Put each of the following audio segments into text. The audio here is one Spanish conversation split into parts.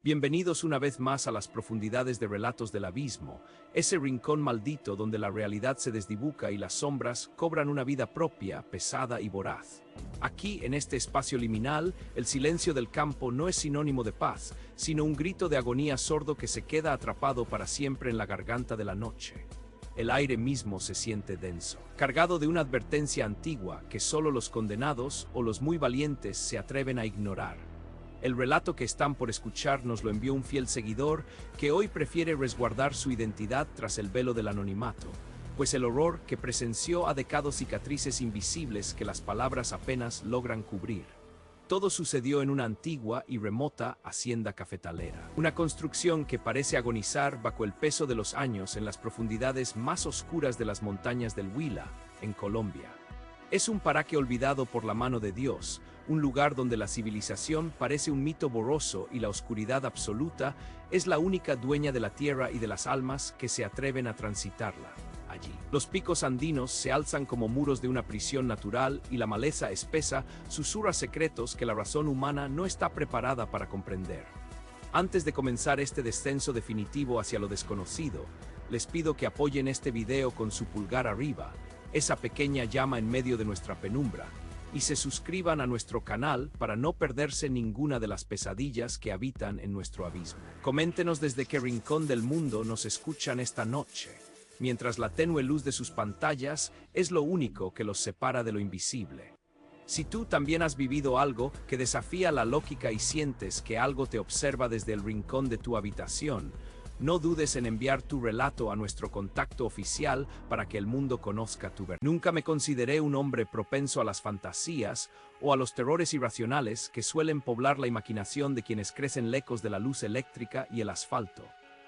Bienvenidos una vez más a las profundidades de Relatos del Abismo, ese rincón maldito donde la realidad se desdibuja y las sombras cobran una vida propia, pesada y voraz. Aquí, en este espacio liminal, el silencio del campo no es sinónimo de paz, sino un grito de agonía sordo que se queda atrapado para siempre en la garganta de la noche. El aire mismo se siente denso, cargado de una advertencia antigua que solo los condenados o los muy valientes se atreven a ignorar. El relato que están por escuchar nos lo envió un fiel seguidor que hoy prefiere resguardar su identidad tras el velo del anonimato, pues el horror que presenció ha dejado cicatrices invisibles que las palabras apenas logran cubrir. Todo sucedió en una antigua y remota hacienda cafetalera, una construcción que parece agonizar bajo el peso de los años en las profundidades más oscuras de las montañas del Huila, en Colombia. Es un paraje olvidado por la mano de Dios, un lugar donde la civilización parece un mito borroso y la oscuridad absoluta es la única dueña de la tierra y de las almas que se atreven a transitarla. Allí, los picos andinos se alzan como muros de una prisión natural y la maleza espesa susurra secretos que la razón humana no está preparada para comprender. Antes de comenzar este descenso definitivo hacia lo desconocido, les pido que apoyen este video con su pulgar arriba, esa pequeña llama en medio de nuestra penumbra, y se suscriban a nuestro canal para no perderse ninguna de las pesadillas que habitan en nuestro abismo. Coméntenos desde qué rincón del mundo nos escuchan esta noche, mientras la tenue luz de sus pantallas es lo único que los separa de lo invisible. Si tú también has vivido algo que desafía la lógica y sientes que algo te observa desde el rincón de tu habitación, no dudes en enviar tu relato a nuestro contacto oficial para que el mundo conozca tu verdad. Nunca me consideré un hombre propenso a las fantasías o a los terrores irracionales que suelen poblar la imaginación de quienes crecen lejos de la luz eléctrica y el asfalto,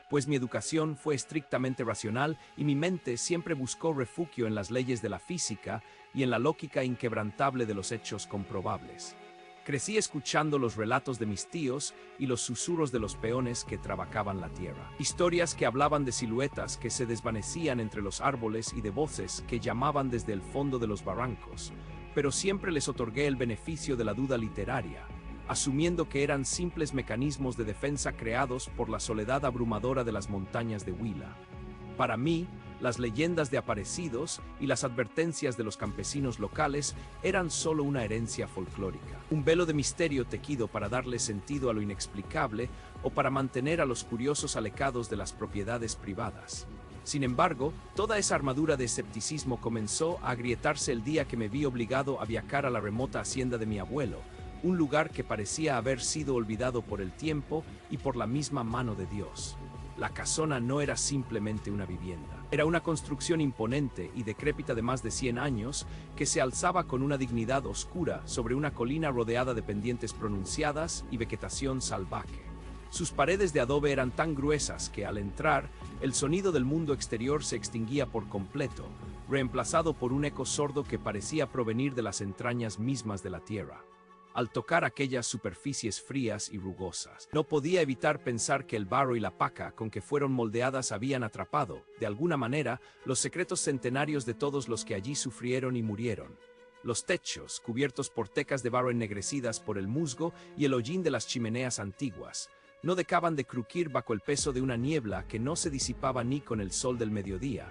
pues mi educación fue estrictamente racional y mi mente siempre buscó refugio en las leyes de la física y en la lógica inquebrantable de los hechos comprobables. Crecí escuchando los relatos de mis tíos y los susurros de los peones que trabajaban la tierra. Historias que hablaban de siluetas que se desvanecían entre los árboles y de voces que llamaban desde el fondo de los barrancos, pero siempre les otorgué el beneficio de la duda literaria, asumiendo que eran simples mecanismos de defensa creados por la soledad abrumadora de las montañas de Huila. Para mí, las leyendas de aparecidos y las advertencias de los campesinos locales eran solo una herencia folclórica, un velo de misterio tejido para darle sentido a lo inexplicable o para mantener a los curiosos alejados de las propiedades privadas. Sin embargo, toda esa armadura de escepticismo comenzó a agrietarse el día que me vi obligado a viajar a la remota hacienda de mi abuelo, un lugar que parecía haber sido olvidado por el tiempo y por la misma mano de Dios. La casona no era simplemente una vivienda. Era una construcción imponente y decrépita de más de 100 años que se alzaba con una dignidad oscura sobre una colina rodeada de pendientes pronunciadas y vegetación salvaje. Sus paredes de adobe eran tan gruesas que, al entrar, el sonido del mundo exterior se extinguía por completo, reemplazado por un eco sordo que parecía provenir de las entrañas mismas de la tierra. Al tocar aquellas superficies frías y rugosas, no podía evitar pensar que el barro y la paja con que fueron moldeadas habían atrapado, de alguna manera, los secretos centenarios de todos los que allí sufrieron y murieron. Los techos, cubiertos por tecas de barro ennegrecidas por el musgo y el hollín de las chimeneas antiguas, no dejaban de crujir bajo el peso de una niebla que no se disipaba ni con el sol del mediodía,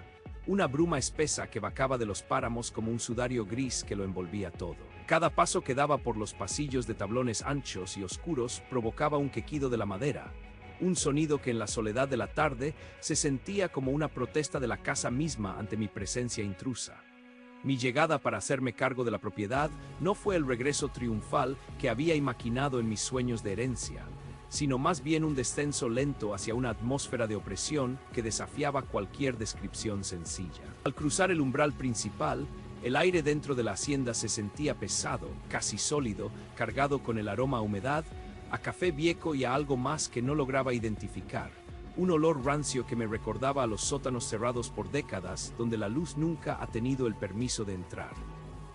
una bruma espesa que bajaba de los páramos como un sudario gris que lo envolvía todo. Cada paso que daba por los pasillos de tablones anchos y oscuros provocaba un quejido de la madera, un sonido que en la soledad de la tarde se sentía como una protesta de la casa misma ante mi presencia intrusa. Mi llegada para hacerme cargo de la propiedad no fue el regreso triunfal que había imaginado en mis sueños de herencia, sino más bien un descenso lento hacia una atmósfera de opresión que desafiaba cualquier descripción sencilla. Al cruzar el umbral principal, el aire dentro de la hacienda se sentía pesado, casi sólido, cargado con el aroma a humedad, a café viejo y a algo más que no lograba identificar, un olor rancio que me recordaba a los sótanos cerrados por décadas donde la luz nunca ha tenido el permiso de entrar.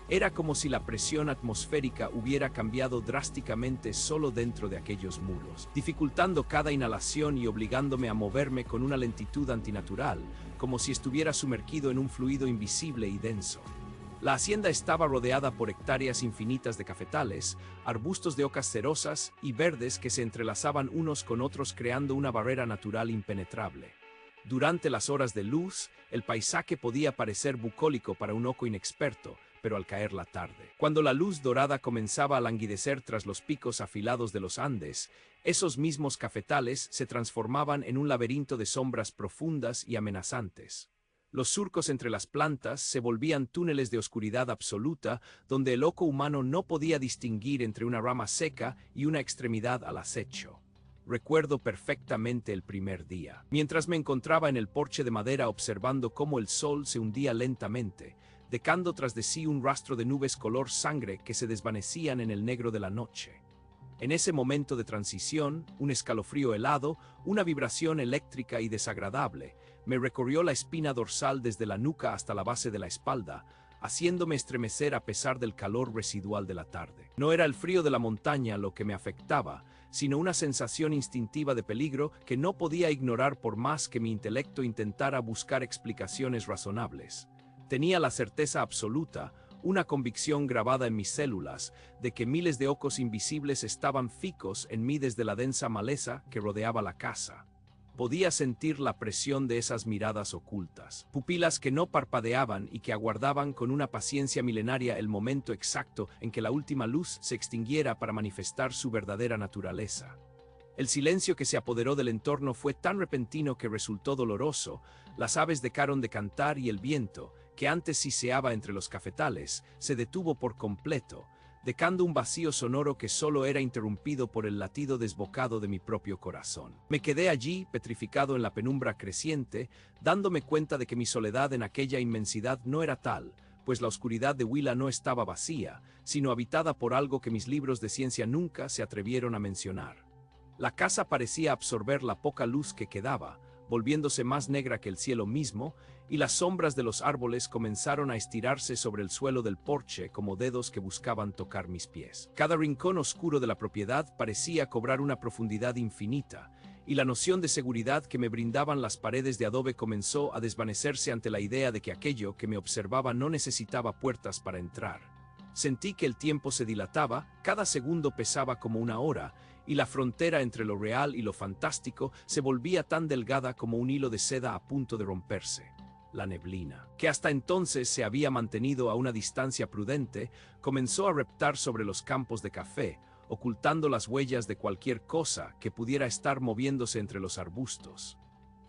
Era como si la presión atmosférica hubiera cambiado drásticamente solo dentro de aquellos muros, dificultando cada inhalación y obligándome a moverme con una lentitud antinatural, como si estuviera sumergido en un fluido invisible y denso. La hacienda estaba rodeada por hectáreas infinitas de cafetales, arbustos de ocas cerosas y verdes que se entrelazaban unos con otros creando una barrera natural impenetrable. Durante las horas de luz, el paisaje podía parecer bucólico para un ojo inexperto, pero al caer la tarde, cuando la luz dorada comenzaba a languidecer tras los picos afilados de los Andes, esos mismos cafetales se transformaban en un laberinto de sombras profundas y amenazantes. Los surcos entre las plantas se volvían túneles de oscuridad absoluta donde el ojo humano no podía distinguir entre una rama seca y una extremidad al acecho. Recuerdo perfectamente el primer día, mientras me encontraba en el porche de madera observando cómo el sol se hundía lentamente, dejando tras de sí un rastro de nubes color sangre que se desvanecían en el negro de la noche. En ese momento de transición, un escalofrío helado, una vibración eléctrica y desagradable, me recorrió la espina dorsal desde la nuca hasta la base de la espalda, haciéndome estremecer a pesar del calor residual de la tarde. No era el frío de la montaña lo que me afectaba, sino una sensación instintiva de peligro que no podía ignorar por más que mi intelecto intentara buscar explicaciones razonables. Tenía la certeza absoluta, una convicción grabada en mis células, de que miles de ojos invisibles estaban fijos en mí desde la densa maleza que rodeaba la casa. Podía sentir la presión de esas miradas ocultas, pupilas que no parpadeaban y que aguardaban con una paciencia milenaria el momento exacto en que la última luz se extinguiera para manifestar su verdadera naturaleza. El silencio que se apoderó del entorno fue tan repentino que resultó doloroso, las aves dejaron de cantar y el viento, que antes siseaba entre los cafetales, se detuvo por completo, dejando un vacío sonoro que solo era interrumpido por el latido desbocado de mi propio corazón. Me quedé allí, petrificado en la penumbra creciente, dándome cuenta de que mi soledad en aquella inmensidad no era tal, pues la oscuridad de Huila no estaba vacía, sino habitada por algo que mis libros de ciencia nunca se atrevieron a mencionar. La casa parecía absorber la poca luz que quedaba, volviéndose más negra que el cielo mismo, y las sombras de los árboles comenzaron a estirarse sobre el suelo del porche como dedos que buscaban tocar mis pies. Cada rincón oscuro de la propiedad parecía cobrar una profundidad infinita, y la noción de seguridad que me brindaban las paredes de adobe comenzó a desvanecerse ante la idea de que aquello que me observaba no necesitaba puertas para entrar. Sentí que el tiempo se dilataba, cada segundo pesaba como una hora, y la frontera entre lo real y lo fantástico se volvía tan delgada como un hilo de seda a punto de romperse. La neblina, que hasta entonces se había mantenido a una distancia prudente, comenzó a reptar sobre los campos de café, ocultando las huellas de cualquier cosa que pudiera estar moviéndose entre los arbustos.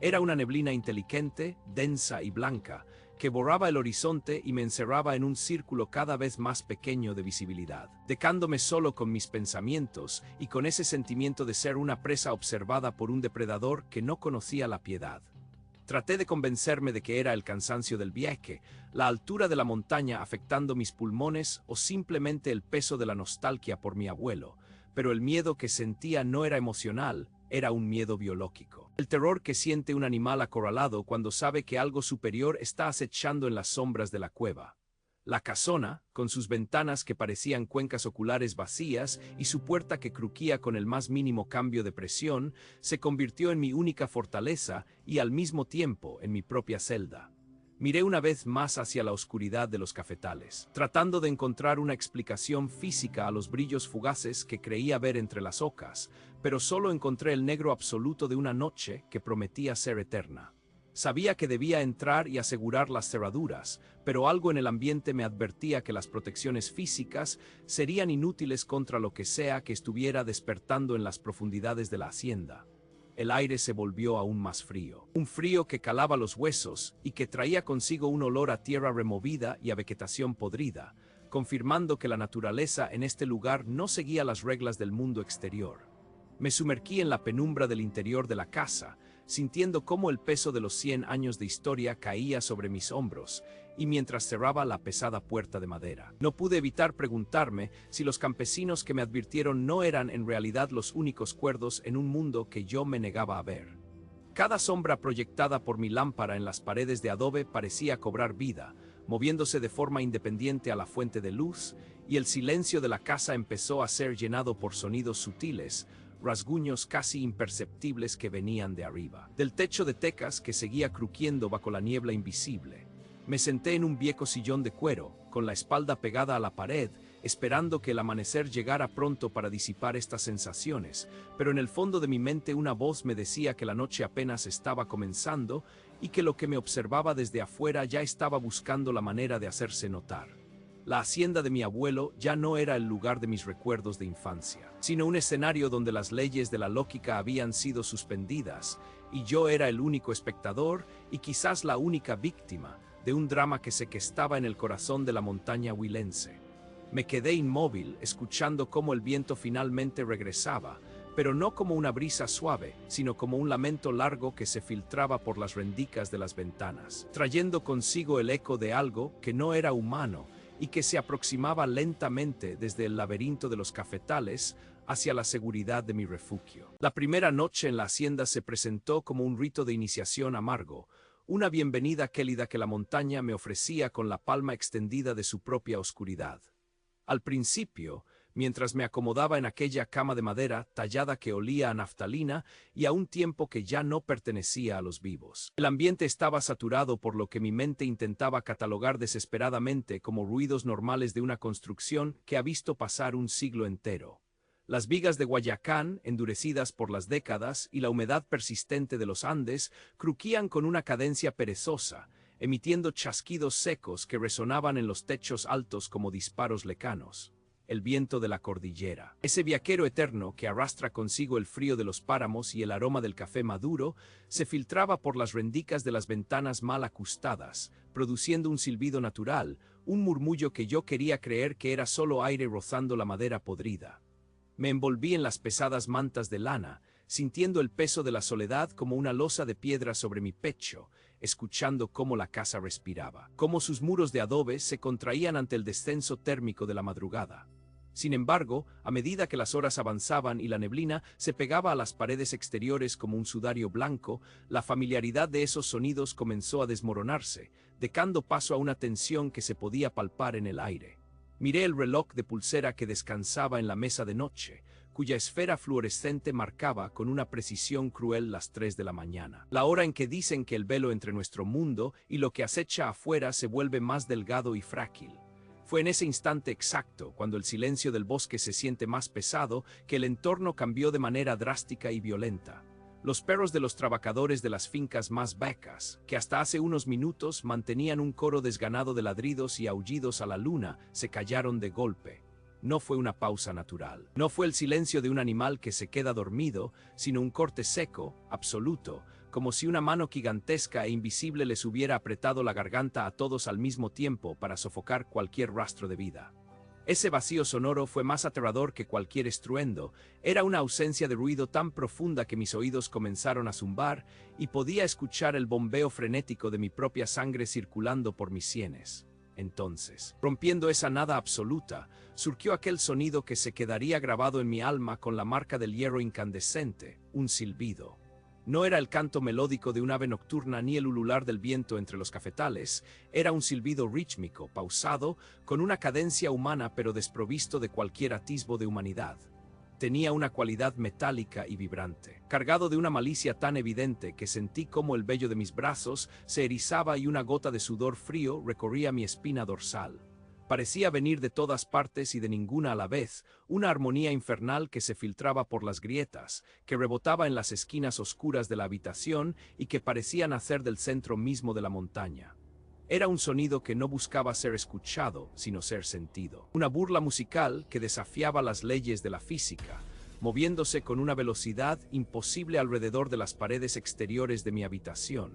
Era una neblina inteligente, densa y blanca, que borraba el horizonte y me encerraba en un círculo cada vez más pequeño de visibilidad, dejándome solo con mis pensamientos y con ese sentimiento de ser una presa observada por un depredador que no conocía la piedad. Traté de convencerme de que era el cansancio del viaje, la altura de la montaña afectando mis pulmones o simplemente el peso de la nostalgia por mi abuelo, pero el miedo que sentía no era emocional, era un miedo biológico. El terror que siente un animal acorralado cuando sabe que algo superior está acechando en las sombras de la cueva. La casona, con sus ventanas que parecían cuencas oculares vacías y su puerta que crujía con el más mínimo cambio de presión, se convirtió en mi única fortaleza y al mismo tiempo en mi propia celda. Miré una vez más hacia la oscuridad de los cafetales, tratando de encontrar una explicación física a los brillos fugaces que creía ver entre las ocas, pero solo encontré el negro absoluto de una noche que prometía ser eterna. Sabía que debía entrar y asegurar las cerraduras, pero algo en el ambiente me advertía que las protecciones físicas serían inútiles contra lo que sea que estuviera despertando en las profundidades de la hacienda. El aire se volvió aún más frío, un frío que calaba los huesos y que traía consigo un olor a tierra removida y a vegetación podrida, confirmando que la naturaleza en este lugar no seguía las reglas del mundo exterior. Me sumergí en la penumbra del interior de la casa, sintiendo cómo el peso de los 100 años de historia caía sobre mis hombros, y mientras cerraba la pesada puerta de madera, no pude evitar preguntarme si los campesinos que me advirtieron no eran en realidad los únicos cuerdos en un mundo que yo me negaba a ver. Cada sombra proyectada por mi lámpara en las paredes de adobe parecía cobrar vida, moviéndose de forma independiente a la fuente de luz, y el silencio de la casa empezó a ser llenado por sonidos sutiles, rasguños casi imperceptibles que venían de arriba, del techo de tecas que seguía crujiendo bajo la niebla invisible. Me senté en un viejo sillón de cuero, con la espalda pegada a la pared, esperando que el amanecer llegara pronto para disipar estas sensaciones, pero en el fondo de mi mente una voz me decía que la noche apenas estaba comenzando y que lo que me observaba desde afuera ya estaba buscando la manera de hacerse notar. La hacienda de mi abuelo ya no era el lugar de mis recuerdos de infancia, sino un escenario donde las leyes de la lógica habían sido suspendidas, y yo era el único espectador y quizás la única víctima de un drama que se gestaba en el corazón de la montaña huilense. Me quedé inmóvil, escuchando cómo el viento finalmente regresaba, pero no como una brisa suave, sino como un lamento largo que se filtraba por las rendijas de las ventanas, trayendo consigo el eco de algo que no era humano y que se aproximaba lentamente desde el laberinto de los cafetales hacia la seguridad de mi refugio. La primera noche en la hacienda se presentó como un rito de iniciación amargo, una bienvenida cálida que la montaña me ofrecía con la palma extendida de su propia oscuridad. Al principio, mientras me acomodaba en aquella cama de madera tallada que olía a naftalina y a un tiempo que ya no pertenecía a los vivos. El ambiente estaba saturado por lo que mi mente intentaba catalogar desesperadamente como ruidos normales de una construcción que ha visto pasar un siglo entero. Las vigas de Guayacán, endurecidas por las décadas, y la humedad persistente de los Andes, crujían con una cadencia perezosa, emitiendo chasquidos secos que resonaban en los techos altos como disparos lejanos. El viento de la cordillera, ese viajero eterno que arrastra consigo el frío de los páramos y el aroma del café maduro, se filtraba por las rendijas de las ventanas mal ajustadas, produciendo un silbido natural, un murmullo que yo quería creer que era solo aire rozando la madera podrida. Me envolví en las pesadas mantas de lana, sintiendo el peso de la soledad como una losa de piedra sobre mi pecho, escuchando cómo la casa respiraba, cómo sus muros de adobe se contraían ante el descenso térmico de la madrugada. Sin embargo, a medida que las horas avanzaban y la neblina se pegaba a las paredes exteriores como un sudario blanco, la familiaridad de esos sonidos comenzó a desmoronarse, dando paso a una tensión que se podía palpar en el aire. Miré el reloj de pulsera que descansaba en la mesa de noche, cuya esfera fluorescente marcaba con una precisión cruel las 3 de la mañana. La hora en que dicen que el velo entre nuestro mundo y lo que acecha afuera se vuelve más delgado y frágil. Fue en ese instante exacto, cuando el silencio del bosque se siente más pesado, que el entorno cambió de manera drástica y violenta. Los perros de los trabajadores de las fincas más vacas, que hasta hace unos minutos mantenían un coro desganado de ladridos y aullidos a la luna, se callaron de golpe. No fue una pausa natural. No fue el silencio de un animal que se queda dormido, sino un corte seco, absoluto, como si una mano gigantesca e invisible les hubiera apretado la garganta a todos al mismo tiempo para sofocar cualquier rastro de vida. Ese vacío sonoro fue más aterrador que cualquier estruendo. Era una ausencia de ruido tan profunda que mis oídos comenzaron a zumbar y podía escuchar el bombeo frenético de mi propia sangre circulando por mis sienes. Entonces, rompiendo esa nada absoluta, surgió aquel sonido que se quedaría grabado en mi alma con la marca del hierro incandescente, un silbido. No era el canto melódico de un ave nocturna ni el ulular del viento entre los cafetales, era un silbido rítmico, pausado, con una cadencia humana pero desprovisto de cualquier atisbo de humanidad. Tenía una cualidad metálica y vibrante, cargado de una malicia tan evidente que sentí como el vello de mis brazos se erizaba y una gota de sudor frío recorría mi espina dorsal. Parecía venir de todas partes y de ninguna a la vez, una armonía infernal que se filtraba por las grietas, que rebotaba en las esquinas oscuras de la habitación y que parecía nacer del centro mismo de la montaña. Era un sonido que no buscaba ser escuchado, sino ser sentido. Una burla musical que desafiaba las leyes de la física, moviéndose con una velocidad imposible alrededor de las paredes exteriores de mi habitación.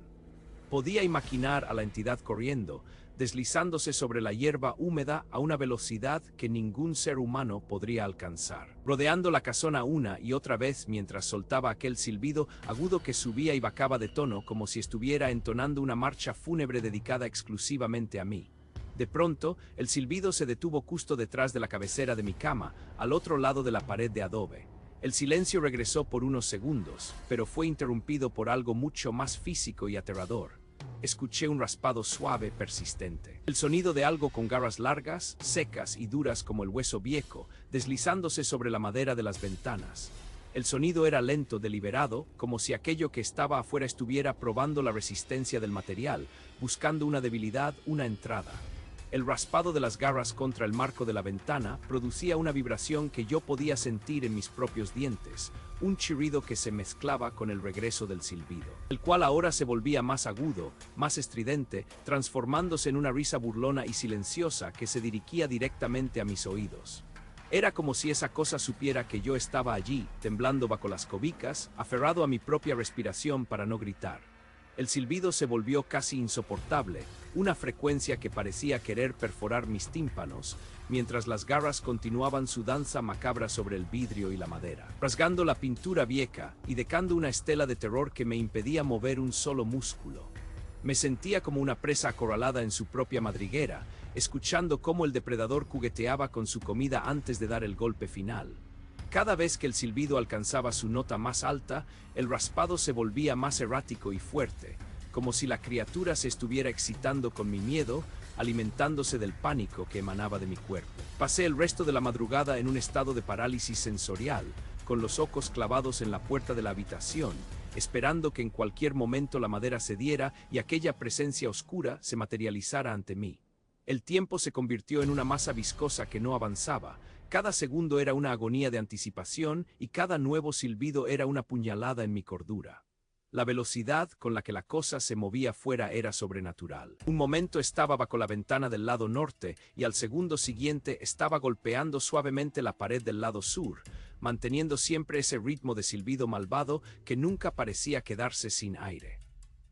Podía imaginar a la entidad corriendo, deslizándose sobre la hierba húmeda a una velocidad que ningún ser humano podría alcanzar, rodeando la casona una y otra vez mientras soltaba aquel silbido agudo que subía y bajaba de tono como si estuviera entonando una marcha fúnebre dedicada exclusivamente a mí. De pronto, el silbido se detuvo justo detrás de la cabecera de mi cama, al otro lado de la pared de adobe. El silencio regresó por unos segundos, pero fue interrumpido por algo mucho más físico y aterrador. Escuché un raspado suave, persistente. El sonido de algo con garras largas, secas y duras como el hueso viejo, deslizándose sobre la madera de las ventanas. El sonido era lento, deliberado, como si aquello que estaba afuera estuviera probando la resistencia del material, buscando una debilidad, una entrada. El raspado de las garras contra el marco de la ventana producía una vibración que yo podía sentir en mis propios dientes, un chirrido que se mezclaba con el regreso del silbido, el cual ahora se volvía más agudo, más estridente, transformándose en una risa burlona y silenciosa que se dirigía directamente a mis oídos. Era como si esa cosa supiera que yo estaba allí, temblando bajo las cobijas, aferrado a mi propia respiración para no gritar. El silbido se volvió casi insoportable, una frecuencia que parecía querer perforar mis tímpanos, mientras las garras continuaban su danza macabra sobre el vidrio y la madera, rasgando la pintura vieja y dejando una estela de terror que me impedía mover un solo músculo. Me sentía como una presa acorralada en su propia madriguera, escuchando cómo el depredador jugueteaba con su comida antes de dar el golpe final. Cada vez que el silbido alcanzaba su nota más alta, el raspado se volvía más errático y fuerte, como si la criatura se estuviera excitando con mi miedo, alimentándose del pánico que emanaba de mi cuerpo. Pasé el resto de la madrugada en un estado de parálisis sensorial, con los ojos clavados en la puerta de la habitación, esperando que en cualquier momento la madera cediera y aquella presencia oscura se materializara ante mí. El tiempo se convirtió en una masa viscosa que no avanzaba. Cada segundo era una agonía de anticipación y cada nuevo silbido era una puñalada en mi cordura. La velocidad con la que la cosa se movía fuera era sobrenatural. Un momento estaba bajo la ventana del lado norte y al segundo siguiente estaba golpeando suavemente la pared del lado sur, manteniendo siempre ese ritmo de silbido malvado que nunca parecía quedarse sin aire.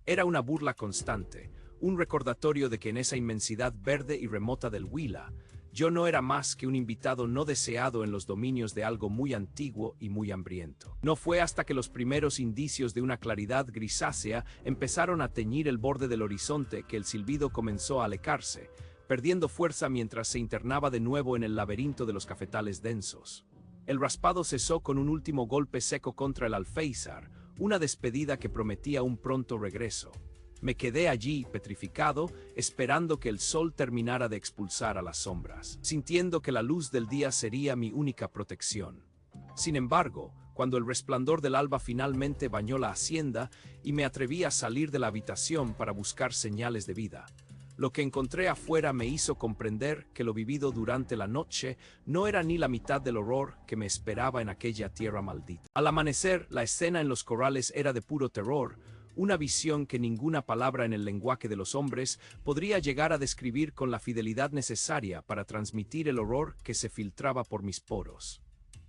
Era una burla constante, un recordatorio de que en esa inmensidad verde y remota del Huila, yo no era más que un invitado no deseado en los dominios de algo muy antiguo y muy hambriento. No fue hasta que los primeros indicios de una claridad grisácea empezaron a teñir el borde del horizonte que el silbido comenzó a alejarse, perdiendo fuerza mientras se internaba de nuevo en el laberinto de los cafetales densos. El raspado cesó con un último golpe seco contra el alféizar, una despedida que prometía un pronto regreso. Me quedé allí, petrificado, esperando que el sol terminara de expulsar a las sombras, sintiendo que la luz del día sería mi única protección. Sin embargo, cuando el resplandor del alba finalmente bañó la hacienda y me atreví a salir de la habitación para buscar señales de vida, lo que encontré afuera me hizo comprender que lo vivido durante la noche no era ni la mitad del horror que me esperaba en aquella tierra maldita. Al amanecer, la escena en los corrales era de puro terror, una visión que ninguna palabra en el lenguaje de los hombres podría llegar a describir con la fidelidad necesaria para transmitir el horror que se filtraba por mis poros.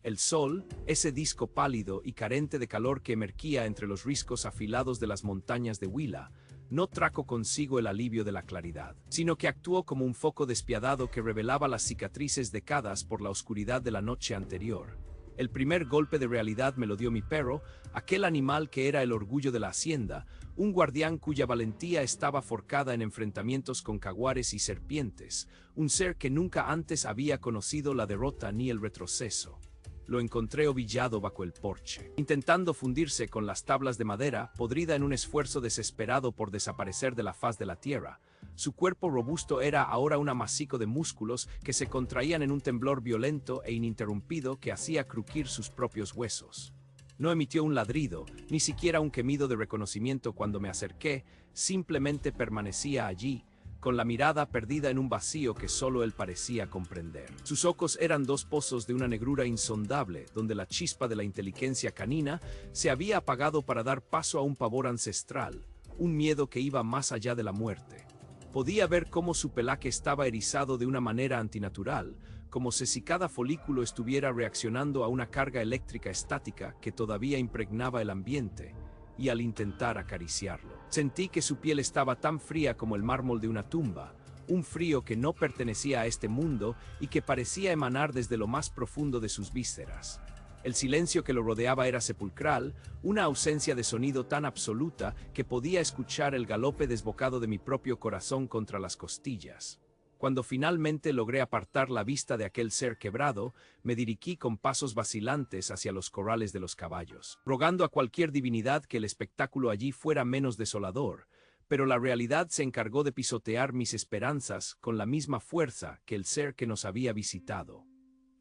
El sol, ese disco pálido y carente de calor que emergía entre los riscos afilados de las montañas de Huila, no trajo consigo el alivio de la claridad, sino que actuó como un foco despiadado que revelaba las cicatrices decadas por la oscuridad de la noche anterior. El primer golpe de realidad me lo dio mi perro, aquel animal que era el orgullo de la hacienda, un guardián cuya valentía estaba forjada en enfrentamientos con jaguares y serpientes, un ser que nunca antes había conocido la derrota ni el retroceso. Lo encontré ovillado bajo el porche, intentando fundirse con las tablas de madera, podrida en un esfuerzo desesperado por desaparecer de la faz de la tierra. Su cuerpo robusto era ahora un amasijo de músculos que se contraían en un temblor violento e ininterrumpido que hacía crujir sus propios huesos. No emitió un ladrido, ni siquiera un gemido de reconocimiento cuando me acerqué, simplemente permanecía allí, con la mirada perdida en un vacío que solo él parecía comprender. Sus ojos eran dos pozos de una negrura insondable, donde la chispa de la inteligencia canina se había apagado para dar paso a un pavor ancestral, un miedo que iba más allá de la muerte. Podía ver cómo su pelaje estaba erizado de una manera antinatural, como si cada folículo estuviera reaccionando a una carga eléctrica estática que todavía impregnaba el ambiente, y al intentar acariciarlo, sentí que su piel estaba tan fría como el mármol de una tumba, un frío que no pertenecía a este mundo y que parecía emanar desde lo más profundo de sus vísceras. El silencio que lo rodeaba era sepulcral, una ausencia de sonido tan absoluta que podía escuchar el galope desbocado de mi propio corazón contra las costillas. Cuando finalmente logré apartar la vista de aquel ser quebrado, me dirigí con pasos vacilantes hacia los corrales de los caballos, rogando a cualquier divinidad que el espectáculo allí fuera menos desolador, pero la realidad se encargó de pisotear mis esperanzas con la misma fuerza que el ser que nos había visitado.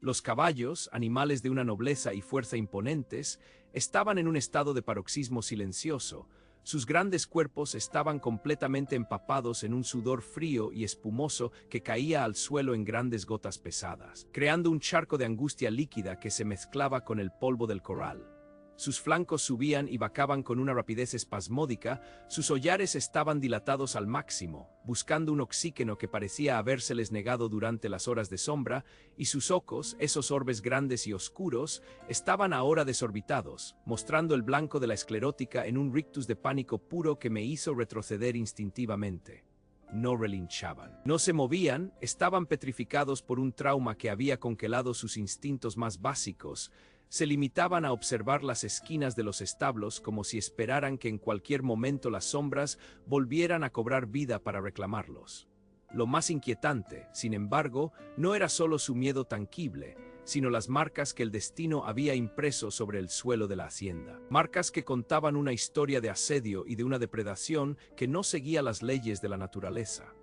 Los caballos, animales de una nobleza y fuerza imponentes, estaban en un estado de paroxismo silencioso, Sus grandes cuerpos estaban completamente empapados en un sudor frío y espumoso que caía al suelo en grandes gotas pesadas, creando un charco de angustia líquida que se mezclaba con el polvo del corral. Sus flancos subían y bajaban con una rapidez espasmódica, sus hollares estaban dilatados al máximo, buscando un oxígeno que parecía habérseles negado durante las horas de sombra, y sus ojos, esos orbes grandes y oscuros, estaban ahora desorbitados, mostrando el blanco de la esclerótica en un rictus de pánico puro que me hizo retroceder instintivamente. No relinchaban, no se movían, estaban petrificados por un trauma que había congelado sus instintos más básicos. Se limitaban a observar las esquinas de los establos como si esperaran que en cualquier momento las sombras volvieran a cobrar vida para reclamarlos. Lo más inquietante, sin embargo, no era solo su miedo tangible, sino las marcas que el destino había impreso sobre el suelo de la hacienda. Marcas que contaban una historia de asedio y de una depredación que no seguía las leyes de la naturaleza.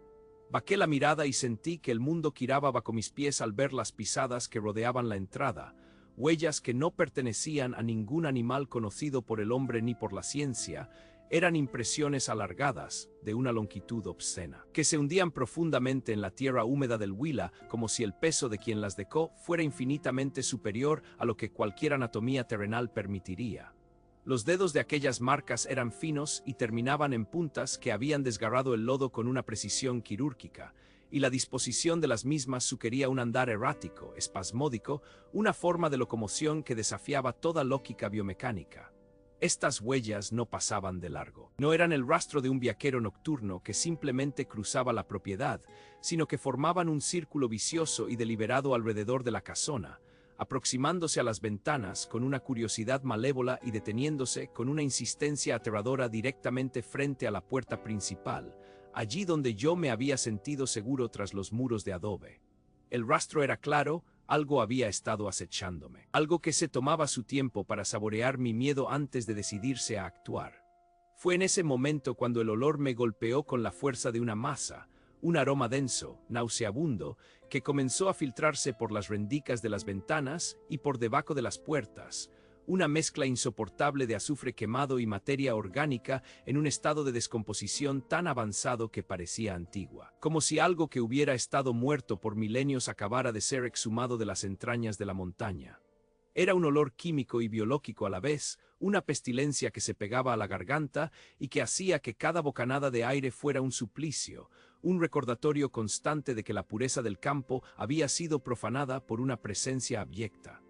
Bajé la mirada y sentí que el mundo giraba bajo mis pies al ver las pisadas que rodeaban la entrada, huellas que no pertenecían a ningún animal conocido por el hombre ni por la ciencia, eran impresiones alargadas, de una longitud obscena, que se hundían profundamente en la tierra húmeda del Huila como si el peso de quien las dejó fuera infinitamente superior a lo que cualquier anatomía terrenal permitiría. Los dedos de aquellas marcas eran finos y terminaban en puntas que habían desgarrado el lodo con una precisión quirúrgica, y la disposición de las mismas sugería un andar errático, espasmódico, una forma de locomoción que desafiaba toda lógica biomecánica. Estas huellas no pasaban de largo. No eran el rastro de un viajero nocturno que simplemente cruzaba la propiedad, sino que formaban un círculo vicioso y deliberado alrededor de la casona, aproximándose a las ventanas con una curiosidad malévola y deteniéndose con una insistencia aterradora directamente frente a la puerta principal, allí donde yo me había sentido seguro tras los muros de adobe. El rastro era claro, algo había estado acechándome, algo que se tomaba su tiempo para saborear mi miedo antes de decidirse a actuar. Fue en ese momento cuando el olor me golpeó con la fuerza de una masa, un aroma denso, nauseabundo, que comenzó a filtrarse por las rendijas de las ventanas y por debajo de las puertas, una mezcla insoportable de azufre quemado y materia orgánica en un estado de descomposición tan avanzado que parecía antigua, como si algo que hubiera estado muerto por milenios acabara de ser exhumado de las entrañas de la montaña. Era un olor químico y biológico a la vez, una pestilencia que se pegaba a la garganta y que hacía que cada bocanada de aire fuera un suplicio, un recordatorio constante de que la pureza del campo había sido profanada por una presencia abyecta.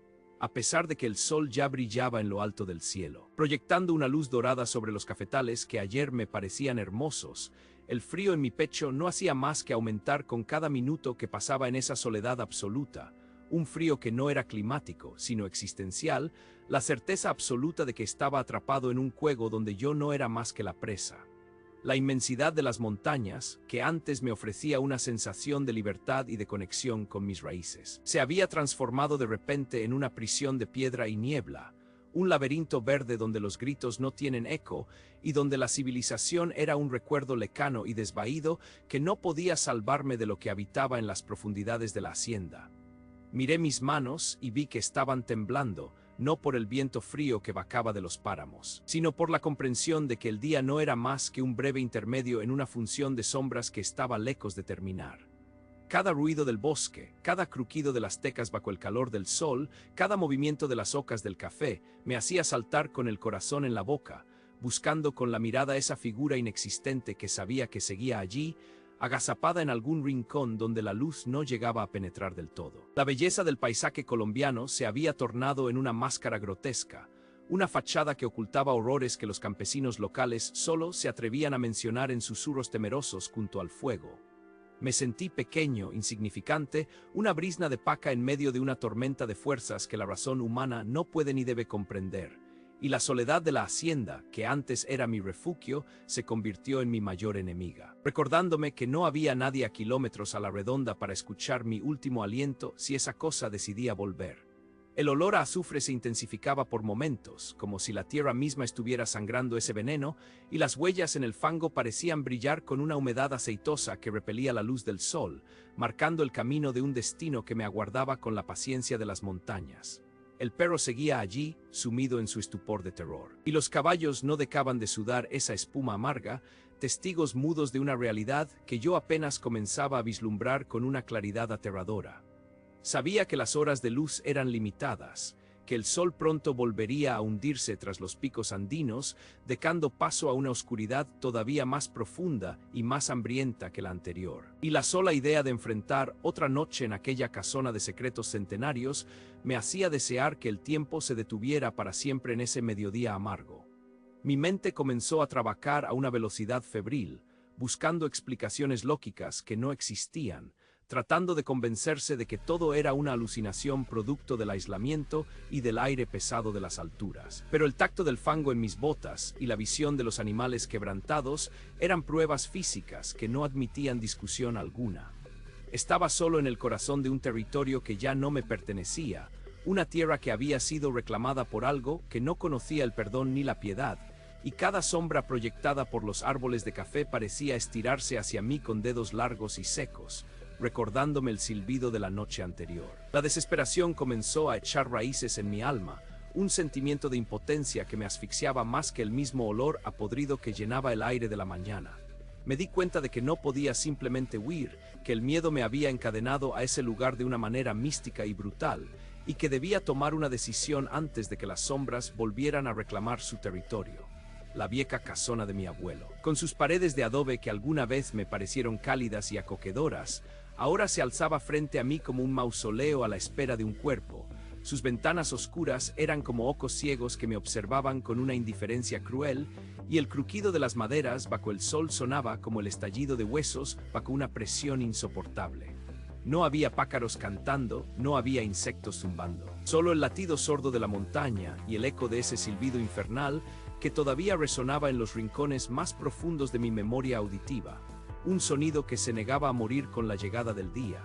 A pesar de que el sol ya brillaba en lo alto del cielo, proyectando una luz dorada sobre los cafetales que ayer me parecían hermosos, el frío en mi pecho no hacía más que aumentar con cada minuto que pasaba en esa soledad absoluta, un frío que no era climático, sino existencial, la certeza absoluta de que estaba atrapado en un juego donde yo no era más que la presa. La inmensidad de las montañas, que antes me ofrecía una sensación de libertad y de conexión con mis raíces, se había transformado de repente en una prisión de piedra y niebla, un laberinto verde donde los gritos no tienen eco y donde la civilización era un recuerdo lejano y desvaído que no podía salvarme de lo que habitaba en las profundidades de la hacienda. Miré mis manos y vi que estaban temblando, no por el viento frío que bajaba de los páramos, sino por la comprensión de que el día no era más que un breve intermedio en una función de sombras que estaba lejos de terminar. Cada ruido del bosque, cada crujido de las tecas bajo el calor del sol, cada movimiento de las ocas del café, me hacía saltar con el corazón en la boca, buscando con la mirada esa figura inexistente que sabía que seguía allí, agazapada en algún rincón donde la luz no llegaba a penetrar del todo. La belleza del paisaje colombiano se había tornado en una máscara grotesca, una fachada que ocultaba horrores que los campesinos locales solo se atrevían a mencionar en susurros temerosos junto al fuego. Me sentí pequeño, insignificante, una brizna de paja en medio de una tormenta de fuerzas que la razón humana no puede ni debe comprender. Y la soledad de la hacienda, que antes era mi refugio, se convirtió en mi mayor enemiga, recordándome que no había nadie a kilómetros a la redonda para escuchar mi último aliento si esa cosa decidía volver. El olor a azufre se intensificaba por momentos, como si la tierra misma estuviera sangrando ese veneno, y las huellas en el fango parecían brillar con una humedad aceitosa que repelía la luz del sol, marcando el camino de un destino que me aguardaba con la paciencia de las montañas. El perro seguía allí, sumido en su estupor de terror. Y los caballos no dejaban de sudar esa espuma amarga, testigos mudos de una realidad que yo apenas comenzaba a vislumbrar con una claridad aterradora. Sabía que las horas de luz eran limitadas, que el sol pronto volvería a hundirse tras los picos andinos, dejando paso a una oscuridad todavía más profunda y más hambrienta que la anterior. Y la sola idea de enfrentar otra noche en aquella casona de secretos centenarios me hacía desear que el tiempo se detuviera para siempre en ese mediodía amargo. Mi mente comenzó a trabajar a una velocidad febril, buscando explicaciones lógicas que no existían, tratando de convencerse de que todo era una alucinación producto del aislamiento y del aire pesado de las alturas. Pero el tacto del fango en mis botas y la visión de los animales quebrantados eran pruebas físicas que no admitían discusión alguna. Estaba solo en el corazón de un territorio que ya no me pertenecía, una tierra que había sido reclamada por algo que no conocía el perdón ni la piedad, y cada sombra proyectada por los árboles de café parecía estirarse hacia mí con dedos largos y secos, recordándome el silbido de la noche anterior. La desesperación comenzó a echar raíces en mi alma, un sentimiento de impotencia que me asfixiaba más que el mismo olor a podrido que llenaba el aire de la mañana. Me di cuenta de que no podía simplemente huir, que el miedo me había encadenado a ese lugar de una manera mística y brutal, y que debía tomar una decisión antes de que las sombras volvieran a reclamar su territorio. La vieja casona de mi abuelo, con sus paredes de adobe que alguna vez me parecieron cálidas y acogedoras, ahora se alzaba frente a mí como un mausoleo a la espera de un cuerpo. Sus ventanas oscuras eran como ojos ciegos que me observaban con una indiferencia cruel, y el crujido de las maderas bajo el sol sonaba como el estallido de huesos bajo una presión insoportable. No había pájaros cantando, no había insectos zumbando. Solo el latido sordo de la montaña y el eco de ese silbido infernal que todavía resonaba en los rincones más profundos de mi memoria auditiva. Un sonido que se negaba a morir con la llegada del día.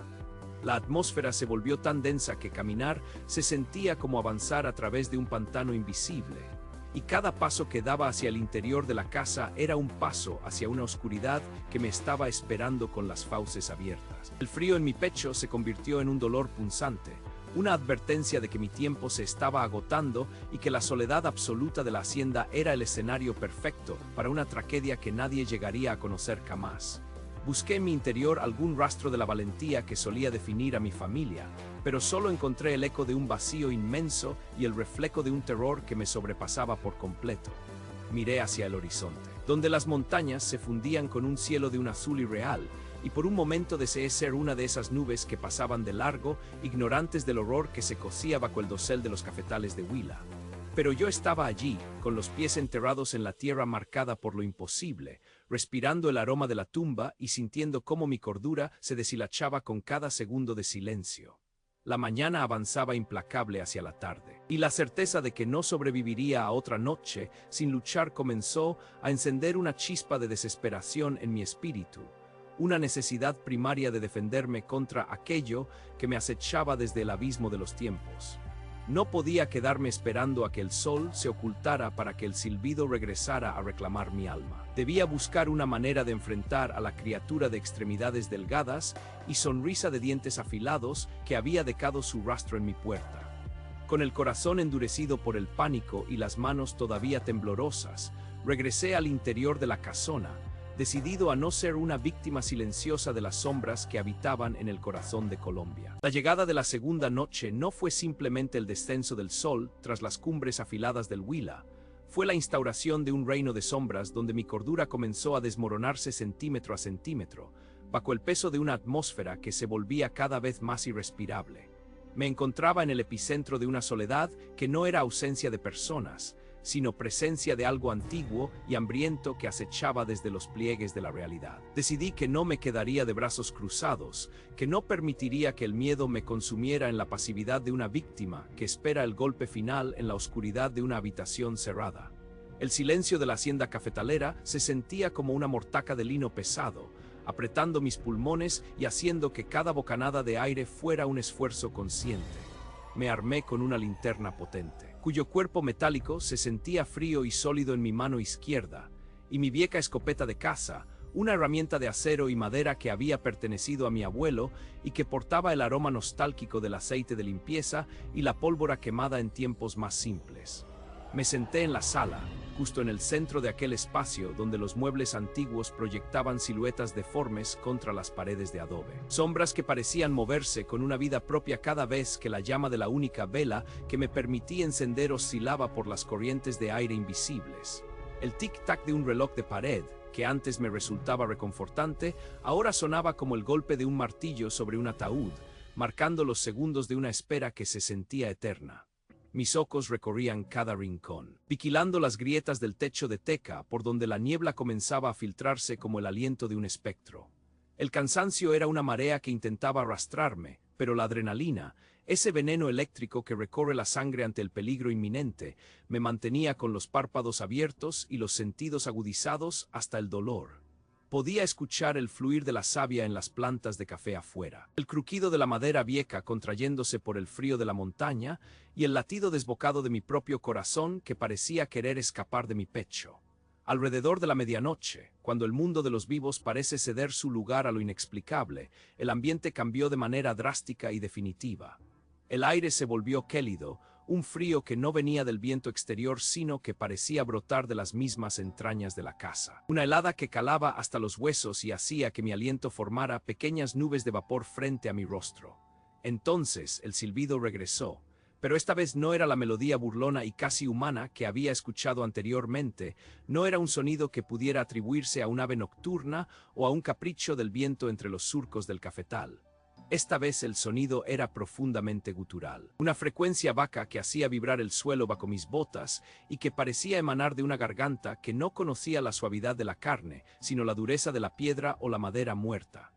La atmósfera se volvió tan densa que caminar se sentía como avanzar a través de un pantano invisible, y cada paso que daba hacia el interior de la casa era un paso hacia una oscuridad que me estaba esperando con las fauces abiertas. El frío en mi pecho se convirtió en un dolor punzante, una advertencia de que mi tiempo se estaba agotando y que la soledad absoluta de la hacienda era el escenario perfecto para una tragedia que nadie llegaría a conocer jamás. Busqué en mi interior algún rastro de la valentía que solía definir a mi familia, pero solo encontré el eco de un vacío inmenso y el reflejo de un terror que me sobrepasaba por completo. Miré hacia el horizonte, donde las montañas se fundían con un cielo de un azul irreal, y por un momento deseé ser una de esas nubes que pasaban de largo, ignorantes del horror que se cocía bajo el dosel de los cafetales de Huila. Pero yo estaba allí, con los pies enterrados en la tierra marcada por lo imposible, respirando el aroma de la tumba y sintiendo cómo mi cordura se deshilachaba con cada segundo de silencio. La mañana avanzaba implacable hacia la tarde, y la certeza de que no sobreviviría a otra noche sin luchar comenzó a encender una chispa de desesperación en mi espíritu, una necesidad primaria de defenderme contra aquello que me acechaba desde el abismo de los tiempos. No podía quedarme esperando a que el sol se ocultara para que el silbido regresara a reclamar mi alma. Debía buscar una manera de enfrentar a la criatura de extremidades delgadas y sonrisa de dientes afilados que había dejado su rastro en mi puerta. Con el corazón endurecido por el pánico y las manos todavía temblorosas, regresé al interior de la casona, decidido a no ser una víctima silenciosa de las sombras que habitaban en el corazón de Colombia. La llegada de la segunda noche no fue simplemente el descenso del sol tras las cumbres afiladas del Huila, fue la instauración de un reino de sombras donde mi cordura comenzó a desmoronarse centímetro a centímetro, bajo el peso de una atmósfera que se volvía cada vez más irrespirable. Me encontraba en el epicentro de una soledad que no era ausencia de personas, sino presencia de algo antiguo y hambriento que acechaba desde los pliegues de la realidad. Decidí que no me quedaría de brazos cruzados, que no permitiría que el miedo me consumiera en la pasividad de una víctima que espera el golpe final en la oscuridad de una habitación cerrada. El silencio de la hacienda cafetalera se sentía como una mortaca de lino pesado, apretando mis pulmones y haciendo que cada bocanada de aire fuera un esfuerzo consciente. Me armé con una linterna potente, cuyo cuerpo metálico se sentía frío y sólido en mi mano izquierda, y mi vieja escopeta de caza, una herramienta de acero y madera que había pertenecido a mi abuelo y que portaba el aroma nostálgico del aceite de limpieza y la pólvora quemada en tiempos más simples. Me senté en la sala, justo en el centro de aquel espacio donde los muebles antiguos proyectaban siluetas deformes contra las paredes de adobe. Sombras que parecían moverse con una vida propia cada vez que la llama de la única vela que me permitía encender oscilaba por las corrientes de aire invisibles. El tic-tac de un reloj de pared, que antes me resultaba reconfortante, ahora sonaba como el golpe de un martillo sobre un ataúd, marcando los segundos de una espera que se sentía eterna. Mis ojos recorrían cada rincón, vigilando las grietas del techo de teca por donde la niebla comenzaba a filtrarse como el aliento de un espectro. El cansancio era una marea que intentaba arrastrarme, pero la adrenalina, ese veneno eléctrico que recorre la sangre ante el peligro inminente, me mantenía con los párpados abiertos y los sentidos agudizados hasta el dolor. Podía escuchar el fluir de la savia en las plantas de café afuera, el crujido de la madera vieja contrayéndose por el frío de la montaña y el latido desbocado de mi propio corazón que parecía querer escapar de mi pecho. Alrededor de la medianoche, cuando el mundo de los vivos parece ceder su lugar a lo inexplicable, el ambiente cambió de manera drástica y definitiva. El aire se volvió gélido, un frío que no venía del viento exterior sino que parecía brotar de las mismas entrañas de la casa. Una helada que calaba hasta los huesos y hacía que mi aliento formara pequeñas nubes de vapor frente a mi rostro. Entonces el silbido regresó, pero esta vez no era la melodía burlona y casi humana que había escuchado anteriormente, no era un sonido que pudiera atribuirse a un ave nocturna o a un capricho del viento entre los surcos del cafetal. Esta vez el sonido era profundamente gutural, una frecuencia vaca que hacía vibrar el suelo bajo mis botas y que parecía emanar de una garganta que no conocía la suavidad de la carne, sino la dureza de la piedra o la madera muerta.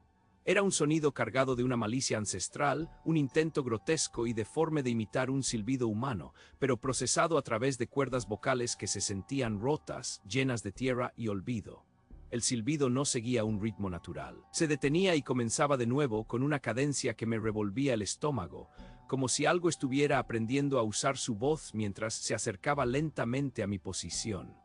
Era un sonido cargado de una malicia ancestral, un intento grotesco y deforme de imitar un silbido humano, pero procesado a través de cuerdas vocales que se sentían rotas, llenas de tierra y olvido. El silbido no seguía un ritmo natural. Se detenía y comenzaba de nuevo con una cadencia que me revolvía el estómago, como si algo estuviera aprendiendo a usar su voz mientras se acercaba lentamente a mi posición.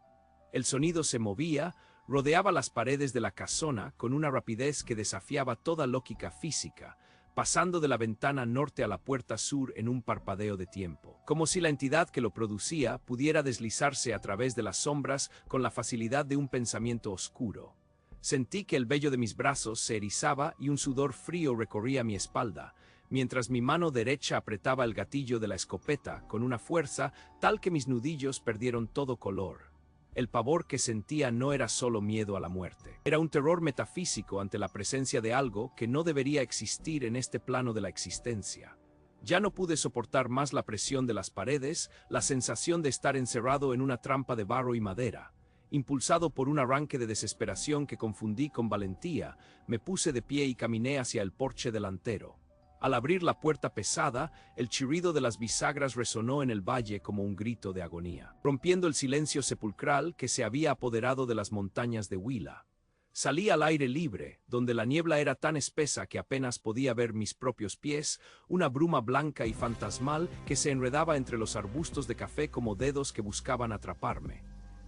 El sonido se movía, rodeaba las paredes de la casona con una rapidez que desafiaba toda lógica física, pasando de la ventana norte a la puerta sur en un parpadeo de tiempo, como si la entidad que lo producía pudiera deslizarse a través de las sombras con la facilidad de un pensamiento oscuro. Sentí que el vello de mis brazos se erizaba y un sudor frío recorría mi espalda, mientras mi mano derecha apretaba el gatillo de la escopeta con una fuerza tal que mis nudillos perdieron todo color. El pavor que sentía no era solo miedo a la muerte. Era un terror metafísico ante la presencia de algo que no debería existir en este plano de la existencia. Ya no pude soportar más la presión de las paredes, la sensación de estar encerrado en una trampa de barro y madera. Impulsado por un arranque de desesperación que confundí con valentía, me puse de pie y caminé hacia el porche delantero. Al abrir la puerta pesada, el chirrido de las bisagras resonó en el valle como un grito de agonía, rompiendo el silencio sepulcral que se había apoderado de las montañas de Huila. Salí al aire libre, donde la niebla era tan espesa que apenas podía ver mis propios pies, una bruma blanca y fantasmal que se enredaba entre los arbustos de café como dedos que buscaban atraparme.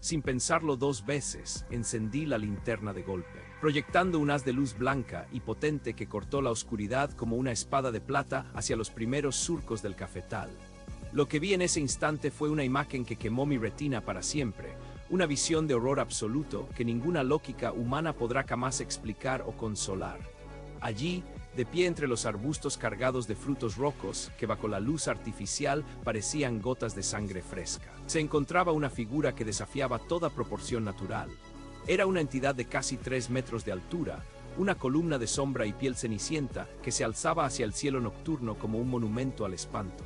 Sin pensarlo dos veces, encendí la linterna de golpe, proyectando un haz de luz blanca y potente que cortó la oscuridad como una espada de plata hacia los primeros surcos del cafetal. Lo que vi en ese instante fue una imagen que quemó mi retina para siempre, una visión de horror absoluto que ninguna lógica humana podrá jamás explicar o consolar. Allí, de pie entre los arbustos cargados de frutos rojos que bajo la luz artificial parecían gotas de sangre fresca, se encontraba una figura que desafiaba toda proporción natural. Era una entidad de casi 3 metros de altura, una columna de sombra y piel cenicienta que se alzaba hacia el cielo nocturno como un monumento al espanto.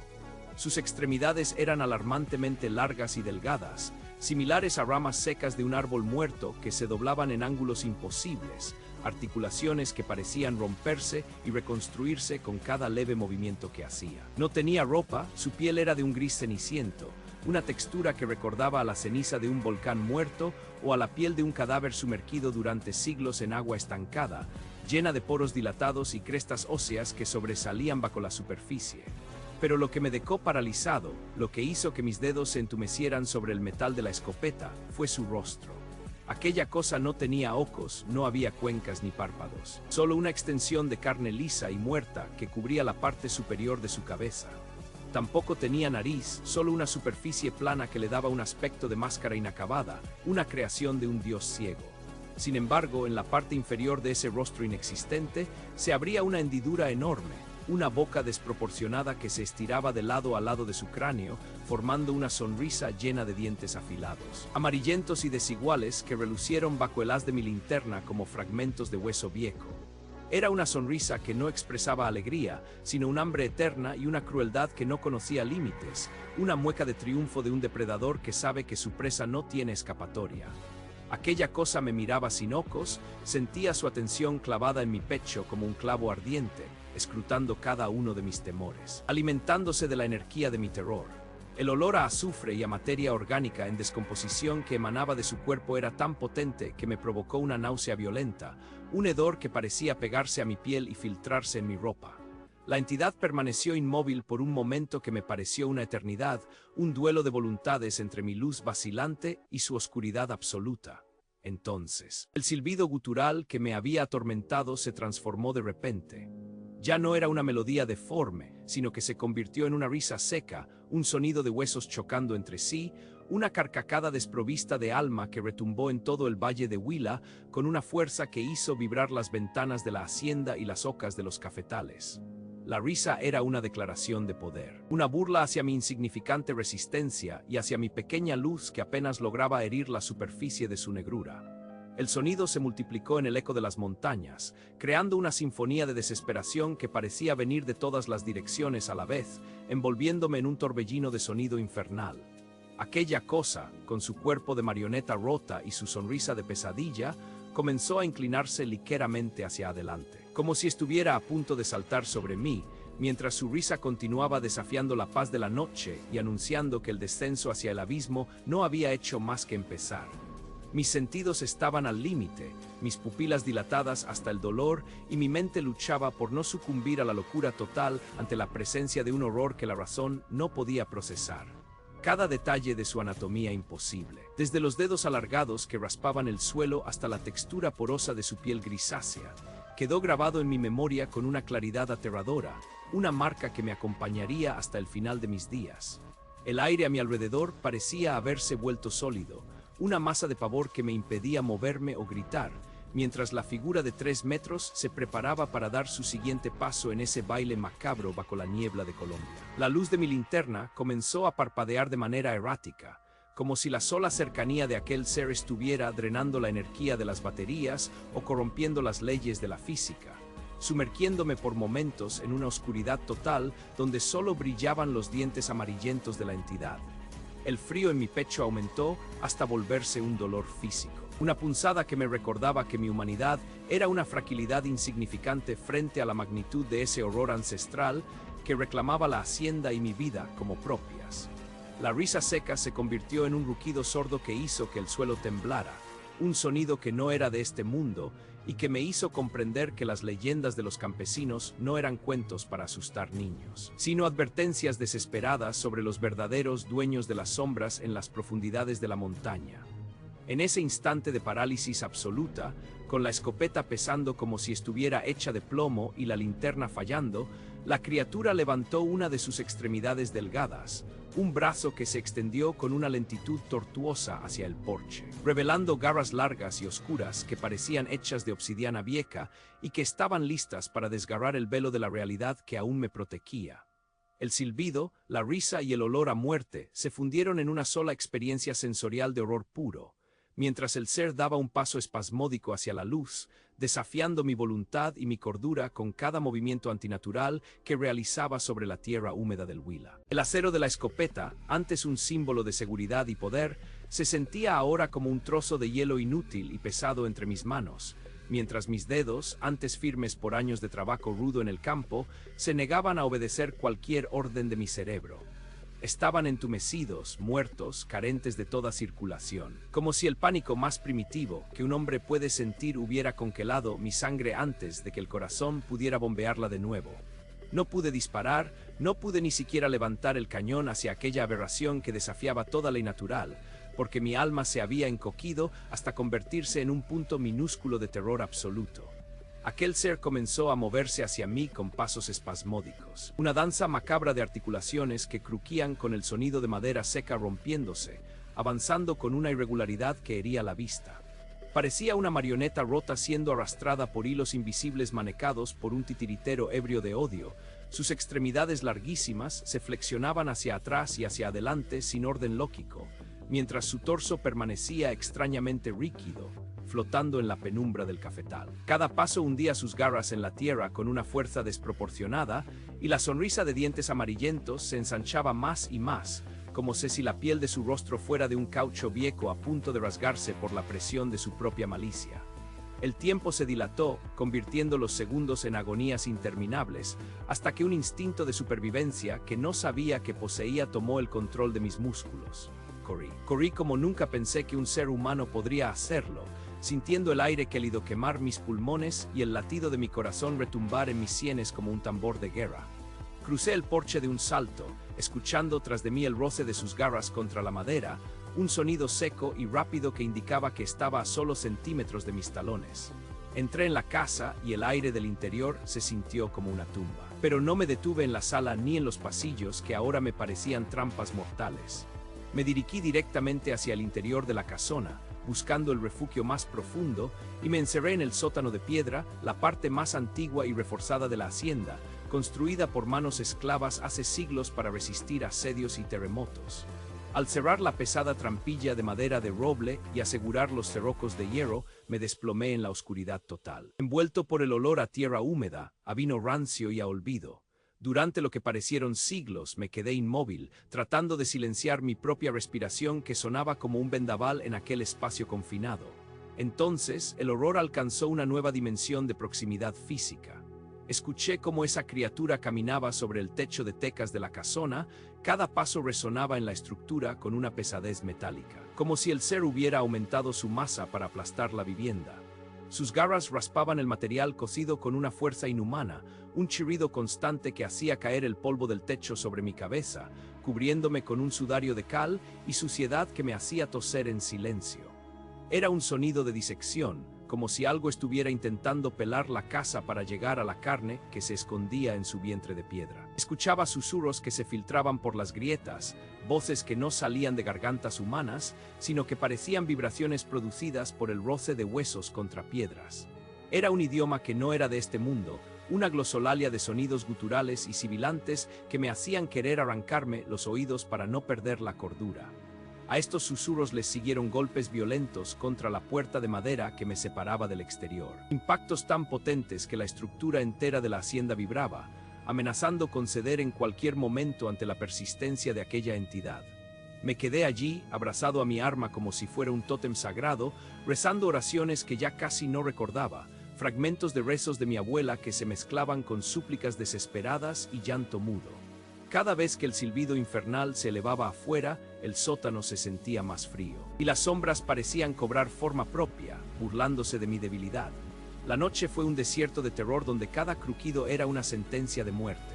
Sus extremidades eran alarmantemente largas y delgadas, similares a ramas secas de un árbol muerto que se doblaban en ángulos imposibles, articulaciones que parecían romperse y reconstruirse con cada leve movimiento que hacía. No tenía ropa, su piel era de un gris ceniciento, una textura que recordaba a la ceniza de un volcán muerto o a la piel de un cadáver sumergido durante siglos en agua estancada, llena de poros dilatados y crestas óseas que sobresalían bajo la superficie. Pero lo que me dejó paralizado, lo que hizo que mis dedos se entumecieran sobre el metal de la escopeta, fue su rostro. Aquella cosa no tenía ojos, no había cuencas ni párpados, solo una extensión de carne lisa y muerta que cubría la parte superior de su cabeza. Tampoco tenía nariz, solo una superficie plana que le daba un aspecto de máscara inacabada, una creación de un dios ciego. Sin embargo, en la parte inferior de ese rostro inexistente se abría una hendidura enorme, una boca desproporcionada que se estiraba de lado a lado de su cráneo, formando una sonrisa llena de dientes afilados, amarillentos y desiguales que relucieron bajo el haz de mi linterna como fragmentos de hueso viejo. Era una sonrisa que no expresaba alegría, sino un hambre eterna y una crueldad que no conocía límites, una mueca de triunfo de un depredador que sabe que su presa no tiene escapatoria. Aquella cosa me miraba sin ojos, sentía su atención clavada en mi pecho como un clavo ardiente, escrutando cada uno de mis temores, alimentándose de la energía de mi terror. El olor a azufre y a materia orgánica en descomposición que emanaba de su cuerpo era tan potente que me provocó una náusea violenta, un hedor que parecía pegarse a mi piel y filtrarse en mi ropa. La entidad permaneció inmóvil por un momento que me pareció una eternidad, un duelo de voluntades entre mi luz vacilante y su oscuridad absoluta. Entonces, el silbido gutural que me había atormentado se transformó de repente. Ya no era una melodía deforme, sino que se convirtió en una risa seca, un sonido de huesos chocando entre sí, una carcajada desprovista de alma que retumbó en todo el valle de Huila con una fuerza que hizo vibrar las ventanas de la hacienda y las ocas de los cafetales. La risa era una declaración de poder, una burla hacia mi insignificante resistencia y hacia mi pequeña luz que apenas lograba herir la superficie de su negrura. El sonido se multiplicó en el eco de las montañas, creando una sinfonía de desesperación que parecía venir de todas las direcciones a la vez, envolviéndome en un torbellino de sonido infernal. Aquella cosa, con su cuerpo de marioneta rota y su sonrisa de pesadilla, comenzó a inclinarse ligeramente hacia adelante, como si estuviera a punto de saltar sobre mí, mientras su risa continuaba desafiando la paz de la noche y anunciando que el descenso hacia el abismo no había hecho más que empezar. Mis sentidos estaban al límite, mis pupilas dilatadas hasta el dolor y mi mente luchaba por no sucumbir a la locura total ante la presencia de un horror que la razón no podía procesar. Cada detalle de su anatomía imposible, desde los dedos alargados que raspaban el suelo hasta la textura porosa de su piel grisácea, quedó grabado en mi memoria con una claridad aterradora, una marca que me acompañaría hasta el final de mis días. El aire a mi alrededor parecía haberse vuelto sólido, una masa de pavor que me impedía moverme o gritar, mientras la figura de 3 metros se preparaba para dar su siguiente paso en ese baile macabro bajo la niebla de Colombia. La luz de mi linterna comenzó a parpadear de manera errática, como si la sola cercanía de aquel ser estuviera drenando la energía de las baterías o corrompiendo las leyes de la física, sumergiéndome por momentos en una oscuridad total donde solo brillaban los dientes amarillentos de la entidad. El frío en mi pecho aumentó hasta volverse un dolor físico. Una punzada que me recordaba que mi humanidad era una fragilidad insignificante frente a la magnitud de ese horror ancestral que reclamaba la hacienda y mi vida como propias. La risa seca se convirtió en un rugido sordo que hizo que el suelo temblara, un sonido que no era de este mundo y que me hizo comprender que las leyendas de los campesinos no eran cuentos para asustar niños, sino advertencias desesperadas sobre los verdaderos dueños de las sombras en las profundidades de la montaña. En ese instante de parálisis absoluta, con la escopeta pesando como si estuviera hecha de plomo y la linterna fallando, la criatura levantó una de sus extremidades delgadas, un brazo que se extendió con una lentitud tortuosa hacia el porche, revelando garras largas y oscuras que parecían hechas de obsidiana vieja y que estaban listas para desgarrar el velo de la realidad que aún me protegía. El silbido, la risa y el olor a muerte se fundieron en una sola experiencia sensorial de horror puro, mientras el ser daba un paso espasmódico hacia la luz, desafiando mi voluntad y mi cordura con cada movimiento antinatural que realizaba sobre la tierra húmeda del Huila. El acero de la escopeta, antes un símbolo de seguridad y poder, se sentía ahora como un trozo de hielo inútil y pesado entre mis manos, mientras mis dedos, antes firmes por años de trabajo rudo en el campo, se negaban a obedecer cualquier orden de mi cerebro. Estaban entumecidos, muertos, carentes de toda circulación, como si el pánico más primitivo que un hombre puede sentir hubiera congelado mi sangre antes de que el corazón pudiera bombearla de nuevo. No pude disparar, no pude ni siquiera levantar el cañón hacia aquella aberración que desafiaba toda ley natural, porque mi alma se había encogido hasta convertirse en un punto minúsculo de terror absoluto. Aquel ser comenzó a moverse hacia mí con pasos espasmódicos, una danza macabra de articulaciones que crujían con el sonido de madera seca rompiéndose, avanzando con una irregularidad que hería la vista. Parecía una marioneta rota siendo arrastrada por hilos invisibles manecados por un titiritero ebrio de odio. Sus extremidades larguísimas se flexionaban hacia atrás y hacia adelante sin orden lógico, mientras su torso permanecía extrañamente rígido, flotando en la penumbra del cafetal. Cada paso hundía sus garras en la tierra con una fuerza desproporcionada, y la sonrisa de dientes amarillentos se ensanchaba más y más, como si la piel de su rostro fuera de un caucho viejo a punto de rasgarse por la presión de su propia malicia. El tiempo se dilató, convirtiendo los segundos en agonías interminables, hasta que un instinto de supervivencia que no sabía que poseía tomó el control de mis músculos. Corrí como nunca pensé que un ser humano podría hacerlo, sintiendo el aire gélido quemar mis pulmones y el latido de mi corazón retumbar en mis sienes como un tambor de guerra. Crucé el porche de un salto, escuchando tras de mí el roce de sus garras contra la madera, un sonido seco y rápido que indicaba que estaba a solo centímetros de mis talones. Entré en la casa y el aire del interior se sintió como una tumba. Pero no me detuve en la sala ni en los pasillos que ahora me parecían trampas mortales. Me dirigí directamente hacia el interior de la casona, buscando el refugio más profundo, y me encerré en el sótano de piedra, la parte más antigua y reforzada de la hacienda, construida por manos esclavas hace siglos para resistir asedios y terremotos. Al cerrar la pesada trampilla de madera de roble y asegurar los cerrojos de hierro, me desplomé en la oscuridad total. Envuelto por el olor a tierra húmeda, a vino rancio y a olvido. Durante lo que parecieron siglos me quedé inmóvil, tratando de silenciar mi propia respiración que sonaba como un vendaval en aquel espacio confinado. Entonces, el horror alcanzó una nueva dimensión de proximidad física. Escuché cómo esa criatura caminaba sobre el techo de tecas de la casona, cada paso resonaba en la estructura con una pesadez metálica, como si el ser hubiera aumentado su masa para aplastar la vivienda. Sus garras raspaban el material cocido con una fuerza inhumana, un chirrido constante que hacía caer el polvo del techo sobre mi cabeza, cubriéndome con un sudario de cal y suciedad que me hacía toser en silencio. Era un sonido de disección, como si algo estuviera intentando pelar la casa para llegar a la carne que se escondía en su vientre de piedra. Escuchaba susurros que se filtraban por las grietas, voces que no salían de gargantas humanas, sino que parecían vibraciones producidas por el roce de huesos contra piedras. Era un idioma que no era de este mundo, una glosolalia de sonidos guturales y sibilantes que me hacían querer arrancarme los oídos para no perder la cordura. A estos susurros les siguieron golpes violentos contra la puerta de madera que me separaba del exterior. Impactos tan potentes que la estructura entera de la hacienda vibraba, amenazando con ceder en cualquier momento ante la persistencia de aquella entidad. Me quedé allí, abrazado a mi arma como si fuera un tótem sagrado, rezando oraciones que ya casi no recordaba, fragmentos de rezos de mi abuela que se mezclaban con súplicas desesperadas y llanto mudo. Cada vez que el silbido infernal se elevaba afuera, el sótano se sentía más frío, y las sombras parecían cobrar forma propia, burlándose de mi debilidad. La noche fue un desierto de terror donde cada crujido era una sentencia de muerte.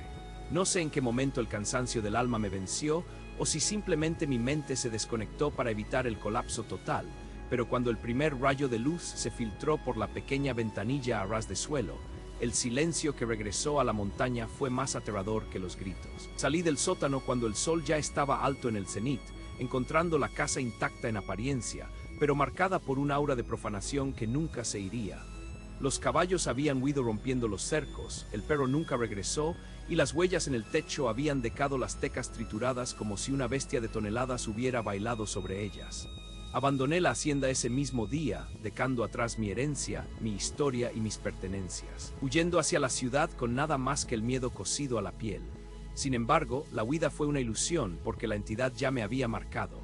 No sé en qué momento el cansancio del alma me venció, o si simplemente mi mente se desconectó para evitar el colapso total, pero cuando el primer rayo de luz se filtró por la pequeña ventanilla a ras de suelo, el silencio que regresó a la montaña fue más aterrador que los gritos. Salí del sótano cuando el sol ya estaba alto en el cenit, encontrando la casa intacta en apariencia, pero marcada por un aura de profanación que nunca se iría. Los caballos habían huido rompiendo los cercos, el perro nunca regresó, y las huellas en el techo habían dejado las tecas trituradas como si una bestia de toneladas hubiera bailado sobre ellas. Abandoné la hacienda ese mismo día, dejando atrás mi herencia, mi historia y mis pertenencias, huyendo hacia la ciudad con nada más que el miedo cosido a la piel. Sin embargo, la huida fue una ilusión porque la entidad ya me había marcado.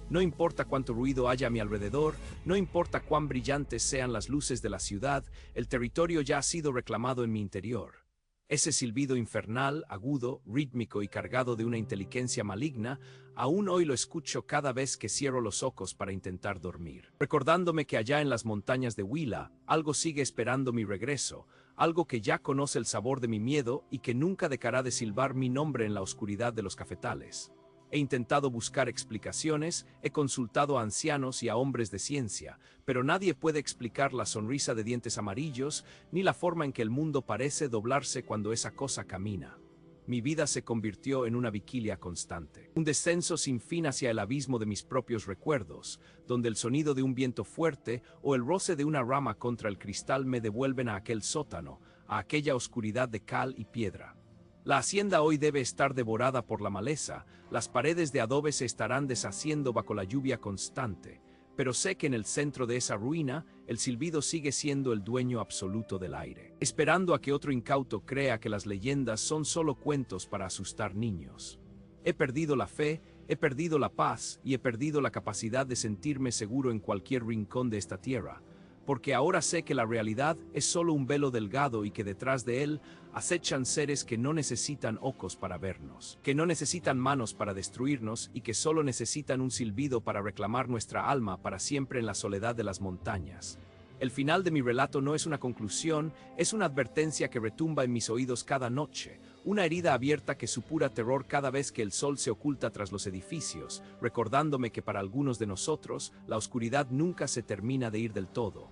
No importa cuánto ruido haya a mi alrededor, no importa cuán brillantes sean las luces de la ciudad, el territorio ya ha sido reclamado en mi interior. Ese silbido infernal, agudo, rítmico y cargado de una inteligencia maligna, aún hoy lo escucho cada vez que cierro los ojos para intentar dormir, recordándome que allá en las montañas de Huila, algo sigue esperando mi regreso, algo que ya conoce el sabor de mi miedo y que nunca dejará de silbar mi nombre en la oscuridad de los cafetales. He intentado buscar explicaciones, he consultado a ancianos y a hombres de ciencia, pero nadie puede explicar la sonrisa de dientes amarillos ni la forma en que el mundo parece doblarse cuando esa cosa camina. Mi vida se convirtió en una vigilia constante, un descenso sin fin hacia el abismo de mis propios recuerdos, donde el sonido de un viento fuerte o el roce de una rama contra el cristal me devuelven a aquel sótano, a aquella oscuridad de cal y piedra. La hacienda hoy debe estar devorada por la maleza, las paredes de adobe se estarán deshaciendo bajo la lluvia constante, pero sé que en el centro de esa ruina, el silbido sigue siendo el dueño absoluto del aire, esperando a que otro incauto crea que las leyendas son solo cuentos para asustar niños. He perdido la fe, he perdido la paz y he perdido la capacidad de sentirme seguro en cualquier rincón de esta tierra, porque ahora sé que la realidad es solo un velo delgado y que detrás de él acechan seres que no necesitan ojos para vernos, que no necesitan manos para destruirnos y que solo necesitan un silbido para reclamar nuestra alma para siempre en la soledad de las montañas. El final de mi relato no es una conclusión, es una advertencia que retumba en mis oídos cada noche, una herida abierta que supura terror cada vez que el sol se oculta tras los edificios, recordándome que para algunos de nosotros la oscuridad nunca se termina de ir del todo.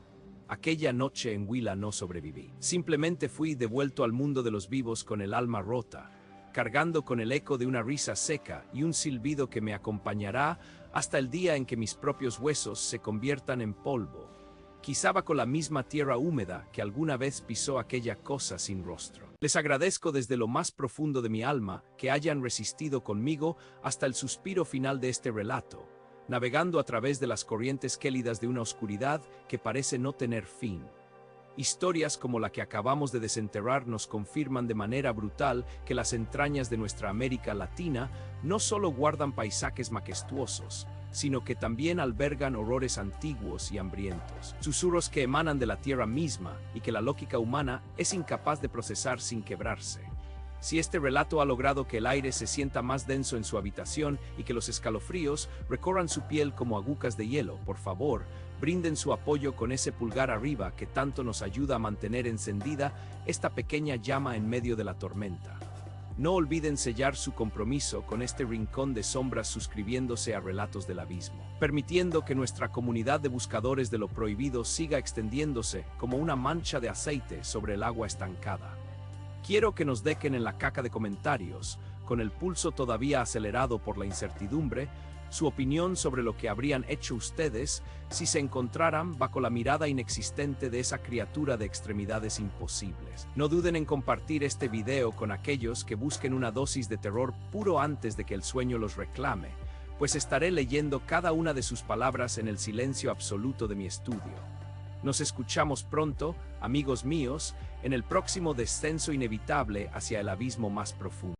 Aquella noche en Huila no sobreviví. Simplemente fui devuelto al mundo de los vivos con el alma rota, cargando con el eco de una risa seca y un silbido que me acompañará hasta el día en que mis propios huesos se conviertan en polvo, quizá bajo la misma tierra húmeda que alguna vez pisó aquella cosa sin rostro. Les agradezco desde lo más profundo de mi alma que hayan resistido conmigo hasta el suspiro final de este relato, navegando a través de las corrientes gélidas de una oscuridad que parece no tener fin. Historias como la que acabamos de desenterrar nos confirman de manera brutal que las entrañas de nuestra América Latina no solo guardan paisajes majestuosos, sino que también albergan horrores antiguos y hambrientos, susurros que emanan de la tierra misma y que la lógica humana es incapaz de procesar sin quebrarse. Si este relato ha logrado que el aire se sienta más denso en su habitación y que los escalofríos recorran su piel como agujas de hielo, por favor, brinden su apoyo con ese pulgar arriba que tanto nos ayuda a mantener encendida esta pequeña llama en medio de la tormenta. No olviden sellar su compromiso con este rincón de sombras suscribiéndose a Relatos del Abismo, permitiendo que nuestra comunidad de buscadores de lo prohibido siga extendiéndose como una mancha de aceite sobre el agua estancada. Quiero que nos dejen en la caja de comentarios, con el pulso todavía acelerado por la incertidumbre, su opinión sobre lo que habrían hecho ustedes si se encontraran bajo la mirada inexistente de esa criatura de extremidades imposibles. No duden en compartir este video con aquellos que busquen una dosis de terror puro antes de que el sueño los reclame, pues estaré leyendo cada una de sus palabras en el silencio absoluto de mi estudio. Nos escuchamos pronto, amigos míos, en el próximo descenso inevitable hacia el abismo más profundo.